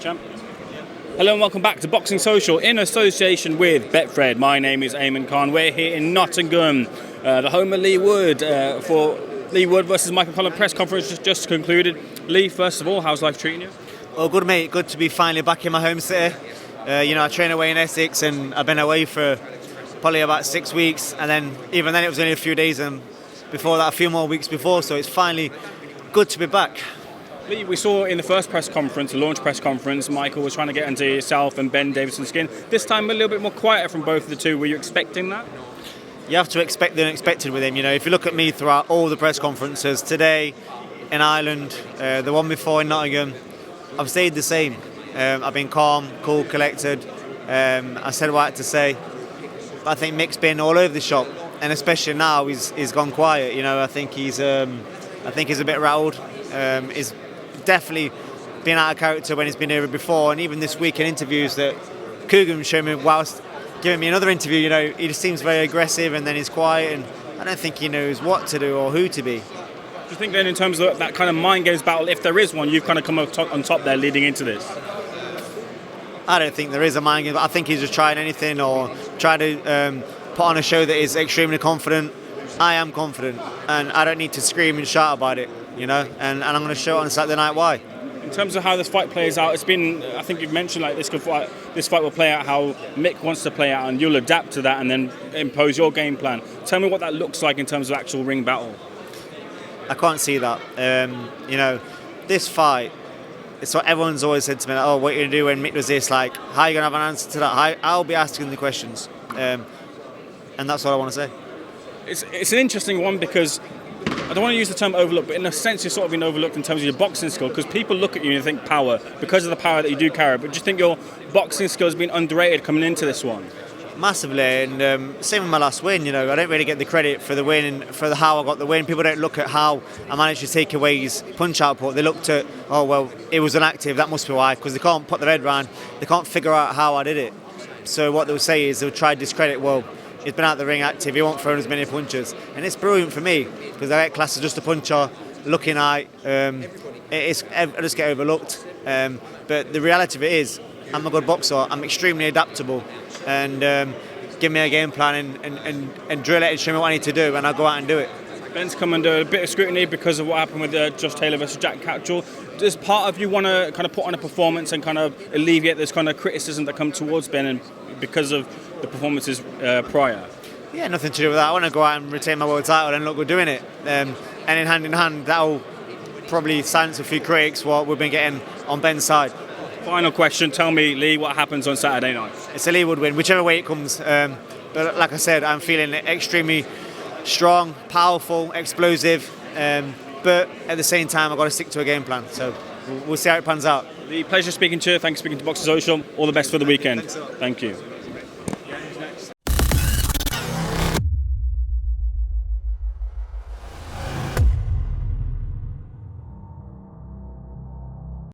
champ. Hello and welcome back to Boxing Social in association with Betfred. My name is Ayman Khan. We're here in Nottingham, the home of Leigh Wood, for Leigh Wood versus Michael Collins press conference just concluded. Leigh, first of all, how's life treating you? Well, good mate. Good to be finally back in my home city. I train away in Essex and I've been away for probably about 6 weeks, and then even then it was only a few days, and before that a few more weeks before, so it's finally good to be back. Leigh, we saw in the first press conference, the launch press conference, Michael was trying to get into yourself and Ben Davidson's skin. This time a little bit more quieter from both of the two. Were you expecting that? You have to expect the unexpected with him. If you look at me throughout all the press conferences, today in Ireland, the one before in Nottingham, I've stayed the same. I've been calm, cool, collected. I said what I had to say. But I think Mick's been all over the shop, and especially now he's gone quiet. I think he's a bit rattled. He's definitely been out of character when he's been here before, and even this week in interviews that Coogan showed me whilst giving me another interview, he just seems very aggressive and then he's quiet, and I don't think he knows what to do or who to be. Do you think then in terms of that kind of mind games battle, if there is one, you've kind of come on top there leading into this? I don't think there is a mind game. I think he's just trying anything or trying to put on a show that is extremely confident. I am confident and I don't need to scream and shout about it, and I'm going to show it on Saturday night why. In terms of how this fight plays out, it's been, I think you've mentioned this fight will play out how Mick wants to play out, and you'll adapt to that and then impose your game plan. Tell me what that looks like in terms of actual ring battle. I can't see that. This fight, it's what everyone's always said to me, what are you going to do when Mick does this? How are you going to have an answer to that? I'll be asking the questions. And that's all I want to say. It's an interesting one because I don't want to use the term overlooked, but in a sense you're sort of being overlooked in terms of your boxing skill, because people look at you and think power because of the power that you do carry. But do you think your boxing skill has been underrated coming into this one? Massively, and same with my last win. I don't really get the credit for the win and for how I got the win. People don't look at how I managed to take away his punch output. They looked at, it was inactive, that must be why, because they can't put their head around, they can't figure out how I did it. So what they'll say is they'll try to discredit, he's been out the ring active, he won't throw as many punches. And it's brilliant for me, because I get classed as just a puncher, looking I just get overlooked. But the reality of it is, I'm a good boxer, I'm extremely adaptable, and give me a game plan and drill it and show me what I need to do, and I'll go out and do it. Ben's come under a bit of scrutiny because of what happened with Josh Taylor versus Jack Catchell. Does part of you want to kind of put on a performance and kind of alleviate this kind of criticism that comes towards Ben and because of the performances prior? Yeah, nothing to do with that. I want to go out and retain my world title and look good doing it. And in hand, that'll probably silence a few critics what we've been getting on Ben's side. Final question, tell me, Leigh, what happens on Saturday night? It's a Leigh Wood win, whichever way it comes. But like I said, I'm feeling extremely strong, powerful, explosive. But at the same time, I've got to stick to a game plan. So we'll see how it pans out. Leigh, pleasure speaking to you. Thanks for speaking to Boxing Social. All the best for the weekend. Thanks a lot. Thank you.